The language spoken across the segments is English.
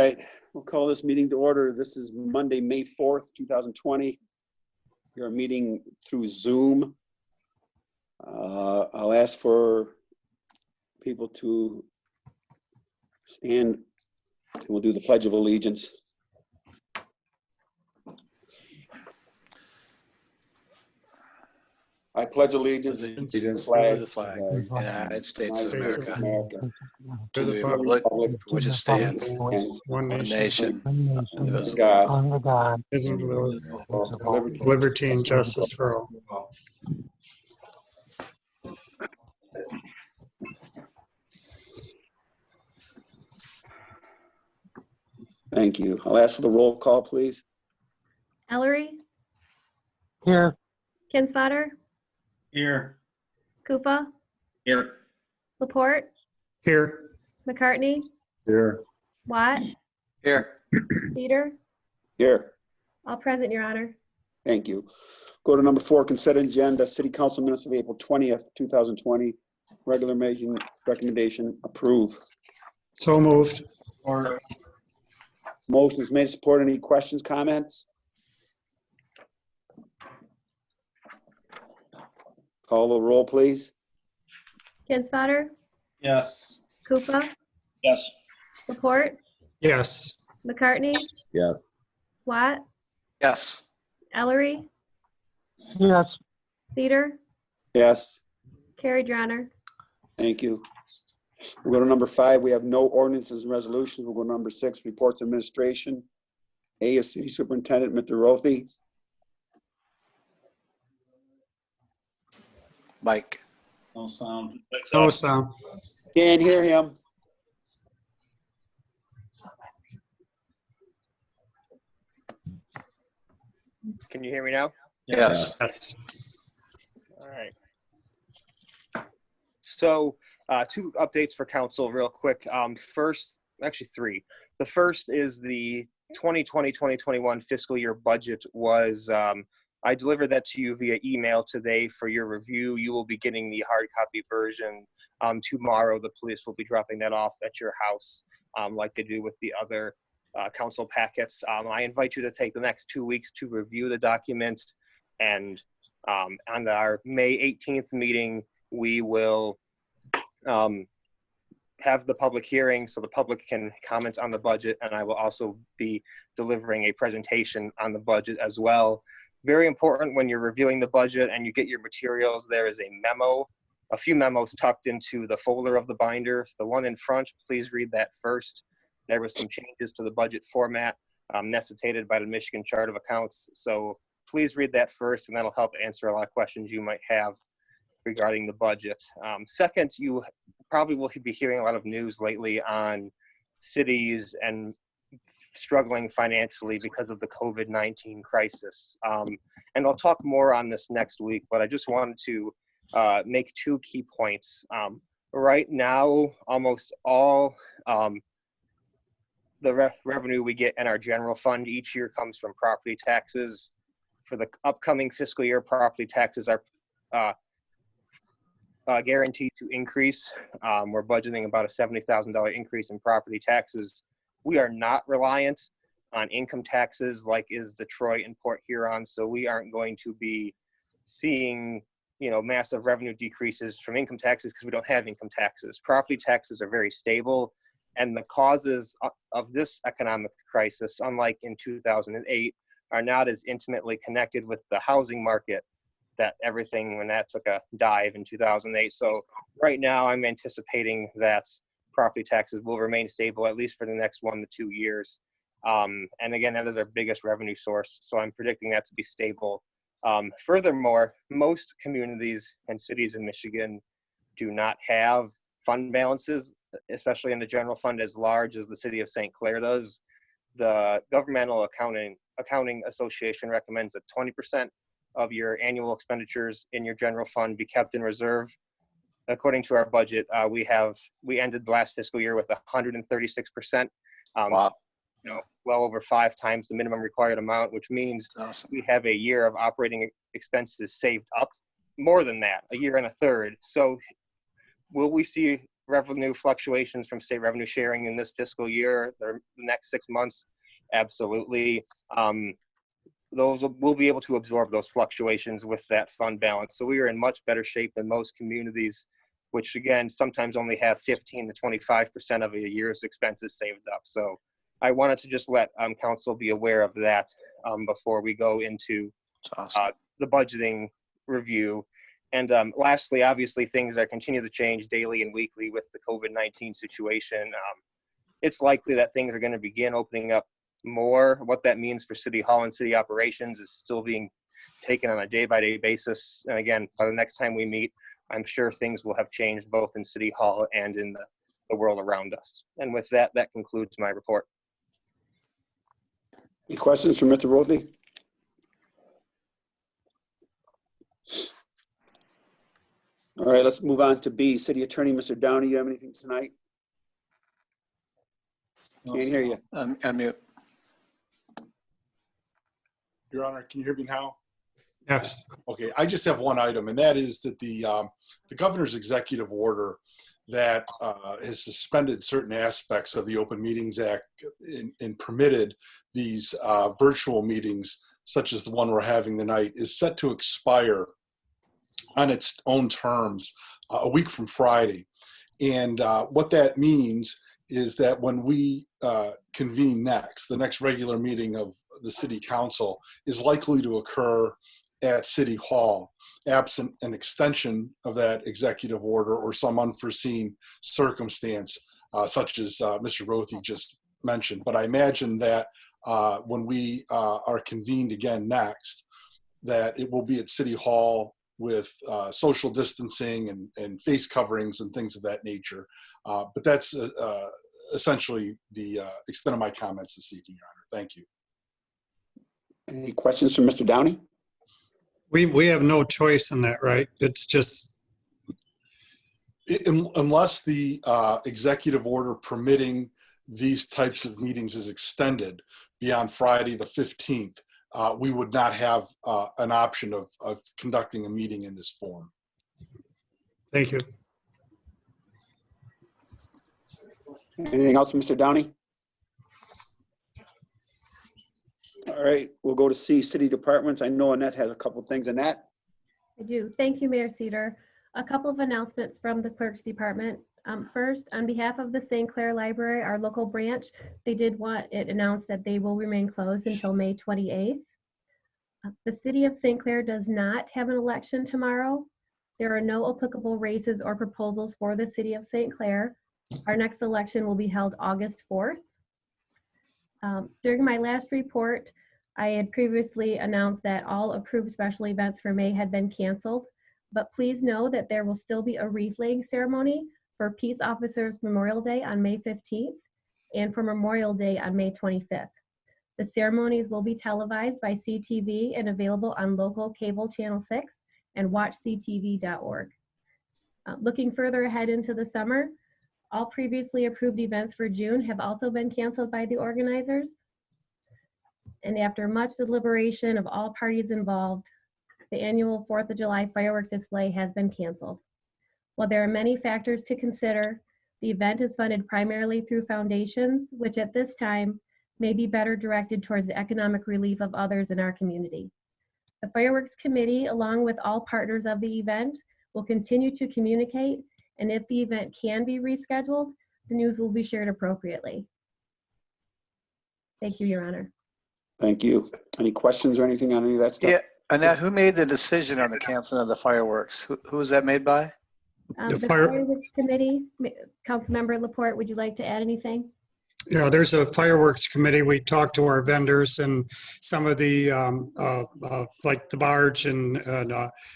right, we'll call this meeting to order. This is Monday, May 4th, 2020. We're meeting through Zoom. I'll ask for people to stand and we'll do the Pledge of Allegiance. I pledge allegiance to the flag of the United States of America, to the republic for which it stands, one one nation, nation, under God, indivisible, liberty. liberty and justice for all. Thank you. I'll ask for the roll call, please. Ellery, Here. Kinsfater, Here. Koopa, Here. Laporte, Here. McCartney, Here. Watt, here. Peter, Here. all present, Your Honor. Thank you. Go to number 4, consent agenda, City Council minutes of April 20th, 2020. Regular meeting recommendation, approve. So moved. Or Motion is made, support. Any questions, comments? Call the roll, please. Kinsfater, yes. Koopa, Yes. Laporte, Yes. McCartney, Yeah. Watt, Yes. Ellery, Yes. Peter, Yes. carried, Your Honor. Thank you. We'll go to number 5. We have no ordinances and resolutions. We'll go to number 6, reports of administration. A is City Superintendent, Mr. Rothy. Mike. No sound. No sound. Can't hear him. Can you hear me now? Yes. Yes. All right. So 2 updates for council real quick. First, actually 3. The first is the 2020-2021 fiscal year budget was, I delivered that to you via email today for your review. You will be getting the hard copy version tomorrow. The police will be dropping that off at your house like they do with the other council packets. I invite you to take the next 2 weeks to review the document, and on our May 18th meeting, we will have the public hearing so the public can comment on the budget, and I will also be delivering a presentation on the budget as well. Very important when you're reviewing the budget and you get your materials, there is a memo, a few memos tucked into the folder of the binder. The one in front, please read that first. There were some changes to the budget format necessitated by the Michigan Chart of Accounts. So please read that first, and that'll help answer a lot of questions you might have regarding the budget. Second, you probably will be hearing a lot of news lately on cities and struggling financially because of the COVID-19 crisis. And I'll talk more on this next week, but I just wanted to make 2 key points. Right now, almost all the revenue we get in our general fund each year comes from property taxes. For the upcoming fiscal year, property taxes are guaranteed to increase. We're budgeting about a $70,000 increase in property taxes. We are not reliant on income taxes like is Detroit and Port Huron, so we aren't going to be seeing, massive revenue decreases from income taxes because we don't have income taxes. Property taxes are very stable, and the causes of this economic crisis, unlike in 2008, are not as intimately connected with the housing market when that took a dive in 2008. So right now I'm anticipating that property taxes will remain stable at least for the next 1 to 2 years. And again, that is our biggest revenue source. So I'm predicting that to be stable. Furthermore, most communities and cities in Michigan do not have fund balances, especially in the general fund, as large as the city of St. Clair does. The Governmental Accounting Association recommends that 20% of your annual expenditures in your general fund be kept in reserve. According to our budget, we ended the last fiscal year with 136%. Wow. Well over 5 times the minimum required amount, which means Awesome. we have a year of operating expenses saved up, more than that, a year and a third. So will we see revenue fluctuations from state revenue sharing in this fiscal year, the next 6 months, absolutely. We'll be able to absorb those fluctuations with that fund balance. So we are in much better shape than most communities, which again, sometimes only have 15 to 25% of a year's expenses saved up. So I wanted to just let council be aware of that before we go into That's awesome. the budgeting review. And lastly, obviously things are continue to change daily and weekly with the COVID-19 situation. It's likely that things are going to begin opening up more. What that means for City Hall and city operations is still being taken on a day-by-day basis. And again, by the next time we meet, I'm sure things will have changed both in City Hall and in the world around us. And with that, that concludes my report. Any questions from Mr. Rothy? All right, let's move on to B. City Attorney, Mr. Downey, you have anything tonight? Can't hear you. Unmute. Your Honor, can you hear me now? Yes. Okay, I just have one item, and that is that the governor's executive order that has suspended certain aspects of the Open Meetings Act and permitted these virtual meetings, such as the one we're having tonight, is set to expire on its own terms a week from Friday. And what that means is that when we convene next, the next regular meeting of the City Council is likely to occur at City Hall, absent an extension of that executive order or some unforeseen circumstance, such as Mr. Rothy just mentioned. But I imagine that when we are convened again next, that it will be at City Hall with social distancing and face coverings and things of that nature. But that's essentially the extent of my comments this evening, Your Honor. Thank you. Any questions from Mr. Downey? We have no choice in that, right? It's just, Unless the executive order permitting these types of meetings is extended beyond Friday the 15th, we would not have an option of conducting a meeting in this form. thank you. Anything else, Mr. Downey? All right, we'll go to C, City Departments. I know Annette has a couple things. Annette? I do. Thank you, Mayor Cedar. A couple of announcements from the Clerk's Department. First, on behalf of the St. Clair Library, our local branch, they did want it announced that they will remain closed until May 28th. The City of St. Clair does not have an election tomorrow. There are no applicable races or proposals for the City of St. Clair. Our next election will be held August 4th. During my last report, I had previously announced that all approved special events for May had been canceled, but please know that there will still be a wreath laying ceremony for Peace Officers Memorial Day on May 15th and for Memorial Day on May 25th. The ceremonies will be televised by CTV and available on local cable channel 6 and watchctv.org. Looking further ahead into the summer, all previously approved events for June have also been canceled by the organizers. And after much deliberation of all parties involved, the annual 4th of July fireworks display has been canceled. While there are many factors to consider, the event is funded primarily through foundations, which at this time may be better directed towards the economic relief of others in our community. The Fireworks Committee, along with all partners of the event, will continue to communicate, and if the event can be rescheduled, the news will be shared appropriately. Thank you, Your Honor. Thank you. Any questions or anything on any of that stuff? Yeah, Annette, who made the decision on the canceling of the fireworks? Who was that made by? The The fire- Fireworks Committee, Councilmember Laporte, would you like to add anything? Yeah, there's a fireworks committee. We talked to our vendors and some of the, like the barge and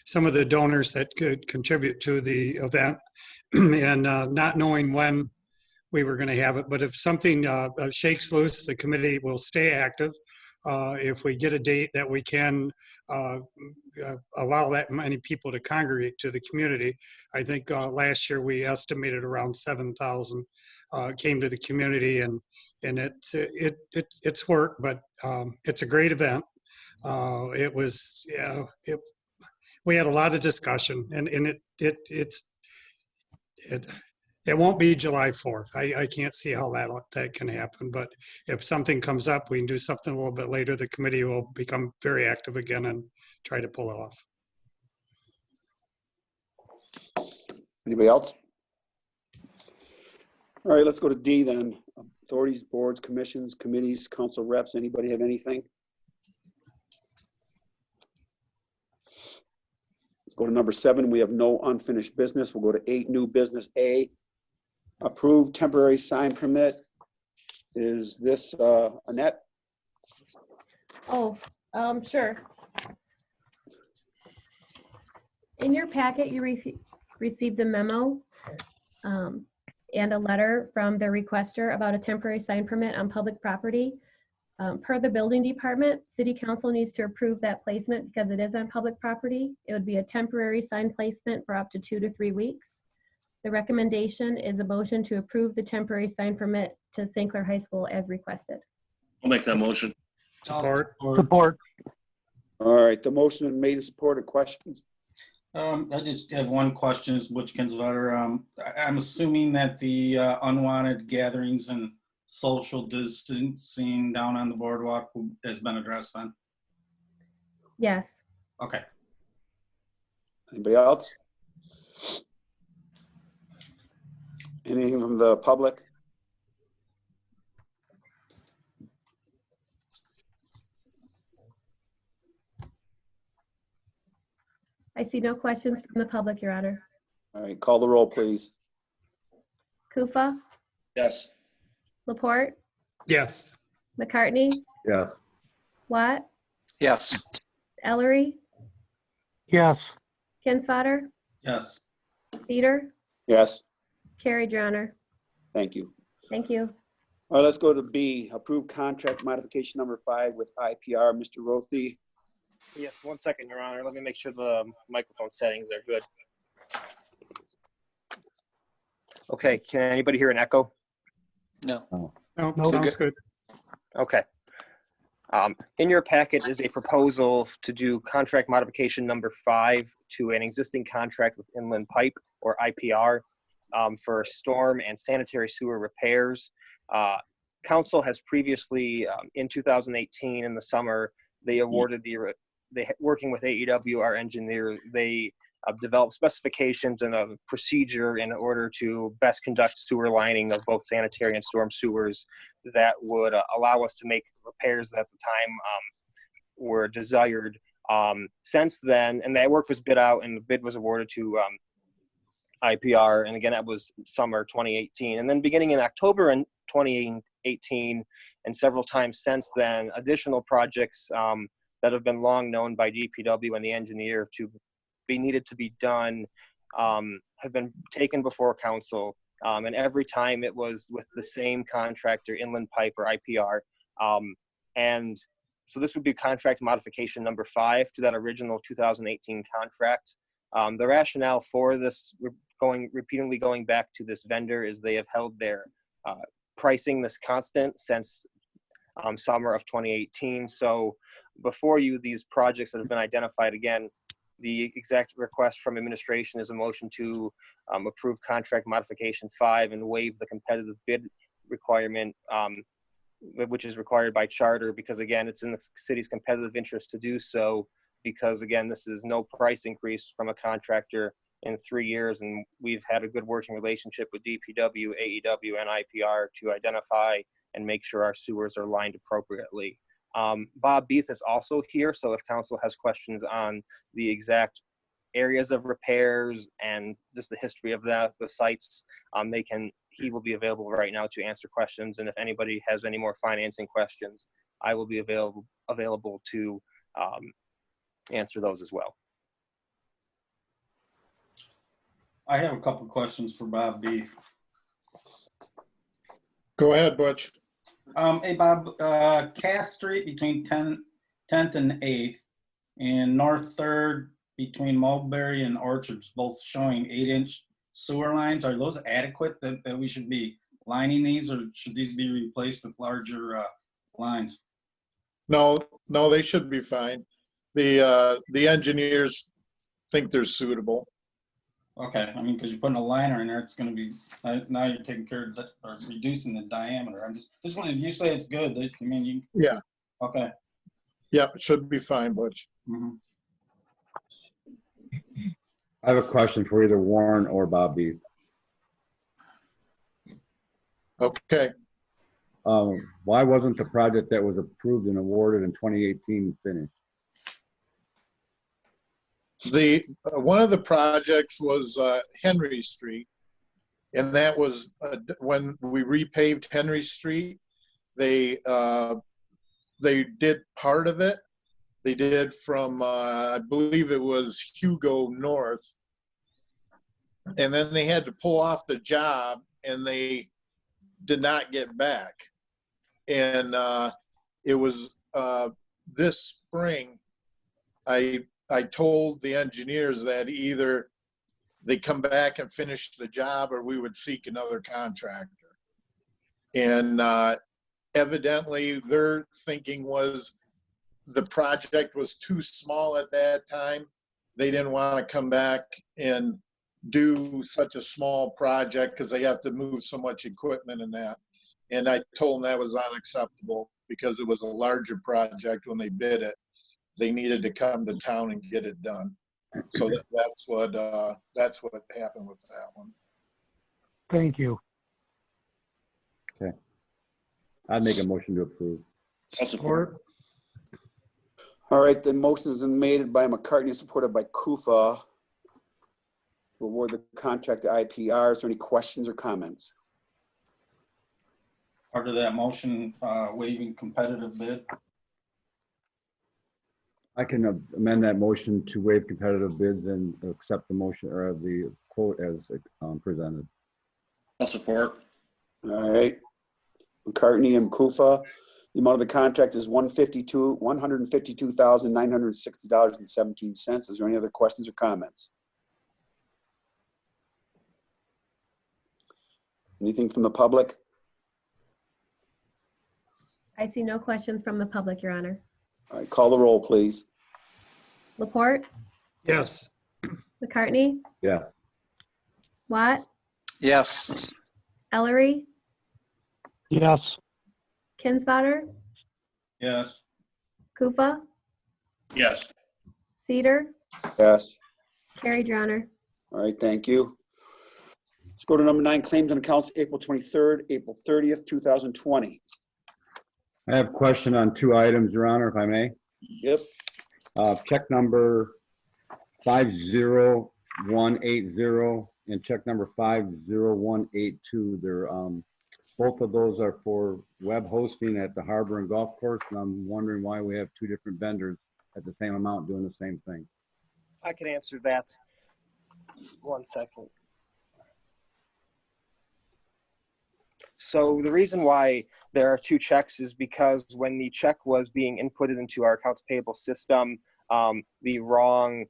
some of the donors that could contribute to the event. And not knowing when we were going to have it, but if something shakes loose, the committee will stay active. If we get a date that we can allow that many people to congregate to the community. I think last year we estimated around 7,000 came to the community, and it's work, but it's a great event. We had a lot of discussion, and It won't be July 4th. I can't see how that can happen, but if something comes up, we can do something a little bit later. The committee will become very active again and try to pull it off. Anybody else? All right, let's go to D then. Authorities, boards, commissions, committees, council reps. Anybody have anything? Let's go to number 7. We have no unfinished business. We'll go to 8, new business A. Approved temporary sign permit. Is this Annette? Oh, sure. In your packet, you received a memo and a letter from the requester about a temporary sign permit on public property. Per the building department, city council needs to approve that placement because it is on public property. It would be a temporary sign placement for up to 2 to 3 weeks. The recommendation is a motion to approve the temporary sign permit to St. Clair High School as requested. I'll make that motion. Support. Support. All right, the motion is made and supported. Questions? I just have one question, is Butch Kinsvater. I'm assuming that the unwanted gatherings and social distancing down on the boardwalk has been addressed then? Yes. Okay. Anybody else? Anything from the public? I see no questions from the public, Your Honor. All right, call the roll, please. Kufa, Yes. Laporte, Yes. McCartney, Yeah. Watt, Yes. Ellery, Yes. Kinsfater, Yes. Peter, Yes, carried, Your Honor. thank you. Thank you. All right, let's go to B, approved contract modification number 5 with IPR. Mr. Rothy. Yes, 1 second, Your Honor. Let me make sure the microphone settings are good. Okay, can anybody hear an echo? No. No, No. sounds good. Okay. In your packet is a proposal to do contract modification number 5 to an existing contract with Inland Pipe, or IPR, for storm and sanitary sewer repairs. Council has previously, in 2018, in the summer, they awarded working with AEW, our engineer, they developed specifications and a procedure in order to best conduct sewer lining of both sanitary and storm sewers that would allow us to make repairs that at the time were desired. Since then, and that work was bid out and the bid was awarded to IPR, and again, that was summer 2018. And then beginning in October in 2018, and several times since then, additional projects that have been long known by DPW and the engineer to be needed to be done have been taken before council, and every time it was with the same contractor, Inland Pipe or IPR. And so this would be contract modification number 5 to that original 2018 contract. The rationale for this repeatedly going back to this vendor is they have held their pricing this constant since summer of 2018. So before you, these projects that have been identified, again, the exact request from administration is a motion to approve contract modification 5 and waive the competitive bid requirement, which is required by charter, because again, it's in the city's competitive interest to do so, because again, this is no price increase from a contractor in 3 years, and we've had a good working relationship with DPW, AEW, and IPR to identify and make sure our sewers are lined appropriately. Bob Beath is also here, so if council has questions on the exact areas of repairs and just the history of the sites, he will be available right now to answer questions. And if anybody has any more financing questions, I will be available to answer those as well. I have a couple questions for Bob Beef. Go ahead, Butch. Hey, Bob, Cass Street between 10th and 8th and North 3rd between Mulberry and Orchards, both showing 8-inch sewer lines. Are those adequate that we should be lining these, or should these be replaced with larger lines? No, they should be fine. The engineers think they're suitable. Okay, I mean, because you're putting a liner in there, it's gonna be, now you're taking care of, or reducing the diameter. I'm just wondering, if you say it's good, I mean, you, Yeah, okay. yeah, it should be fine, Butch. Mhm. I have a question for either Warren or Bobby. Okay. Why wasn't the project that was approved and awarded in 2018 finished? One of the projects was Henry Street, and that was when we repaved Henry Street. They did part of it. They did from I believe it was Hugo North, and then they had to pull off the job, and they did not get back. And it was this spring. I told the engineers that either they come back and finish the job or we would seek another contractor. And evidently their thinking was the project was too small at that time. They didn't want to come back and do such a small project because they have to move so much equipment and that. And I told them that was unacceptable because it was a larger project when they bid it. They needed to come to town and get it done. So that's what happened with that one. Thank you. I'd make a motion to approve. Support. All right, the motion is made by McCartney, supported by Kufa. To award the contract to IPR. Is there any questions or comments? Part of that motion, waiving competitive bid. I can amend that motion to waive competitive bids and accept the motion or the quote as presented. I'll support. All right. McCartney and Kufa. The amount of the contract is $152,960.17. Is there any other questions or comments? Anything from the public? I see no questions from the public, Your Honor. All right, call the roll, please. Laporte, Yes. McCartney, Yes. Watt, Yes. Ellery, Yes. Kinsfater, Yes. Kufa, Yes. Cedar, Yes. carried, Your Honor. All right, thank you. Let's go to number 9, claims and accounts, April 23rd, April 30th, 2020. I have a question on 2 items, Your Honor, if I may. Yep. Check number 50180 and check number 50182. They're both of those are for web hosting at the harbor and golf course, and I'm wondering why we have 2 different vendors at the same amount doing the same thing. I can answer that. 1 second. So the reason why there are 2 checks is because when the check was being inputted into our accounts payable system, the wrong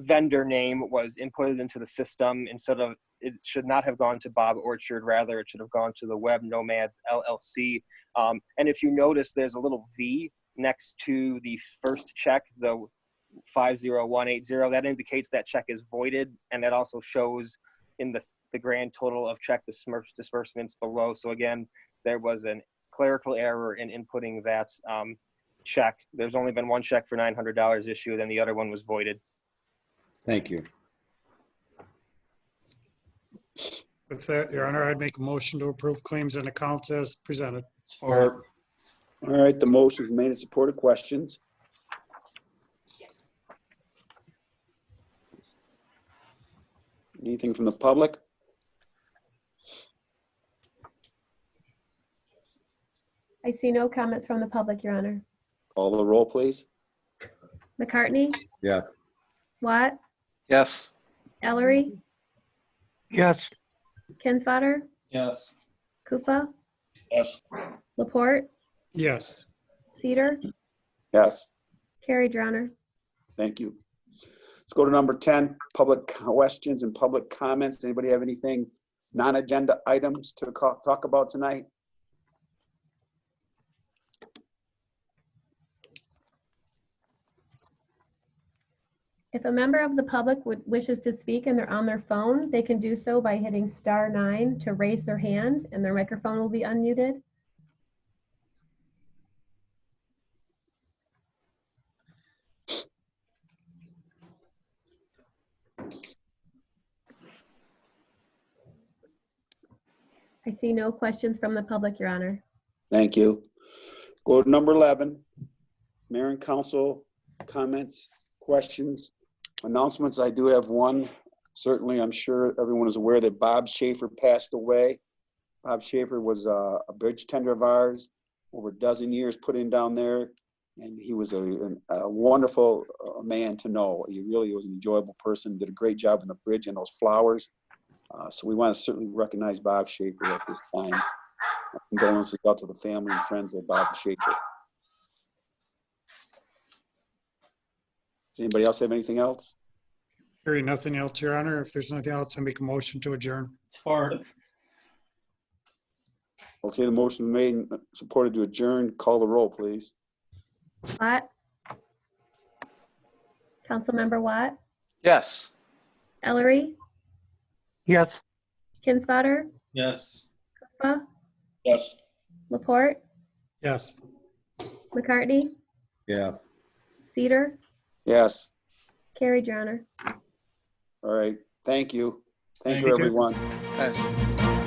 vendor name was inputted into the system. Instead of, it should not have gone to Bob Orchard, rather it should have gone to the Web Nomads LLC. And if you notice, there's a little V next to the first check, the 50180. That indicates that check is voided, and that also shows in the grand total of check disbursements below. So again, there was a clerical error in inputting that check. There's only been 1 check for $900 issued, and the other one was voided. Thank you. With that, Your Honor, I'd make a motion to approve claims and accounts as presented. All right, the motion is made and supported. Questions? Anything from the public? I see no comments from the public, Your Honor. Call the roll, please. McCartney, Yes. Watt, Yes. Ellery, Yes. Kinsfater, Yes. Kufa, Yes. Laporte, Yes. Cedar, Yes. carried, Your Honor. Thank you. Let's go to number 10, public questions and public comments. Anybody have anything non-agenda items to talk about tonight? If a member of the public wishes to speak and they're on their phone, they can do so by hitting *9 to raise their hand, and their microphone will be unmuted. I see no questions from the public, Your Honor. Thank you. Go to number 11. Mayor and council comments, questions, announcements. I do have one. Certainly, I'm sure everyone is aware that Bob Schaefer passed away. Bob Schaefer was a bridge tender of ours, over a dozen years put in down there, and he was a wonderful man to know. He really was an enjoyable person, did a great job on the bridge and those flowers. So we want to certainly recognize Bob Schaefer at this time. Our condolences out to the family and friends of Bob Schaefer. Does anybody else have anything else? Hearing nothing else, Your Honor. If there's nothing else, I make a motion to adjourn. Support. Okay, the motion made and supported to adjourn. Call the roll, please. Watt? Councilmember Watt? Yes. Ellery? Yes. Kinsfater? Yes. Kuzma? Yes. Laporte? Yes. McCartney? Yeah. Cedar? Yes. Carried, Your Honor. All right. Thank you. Thank Thank you, you. everyone. Thanks.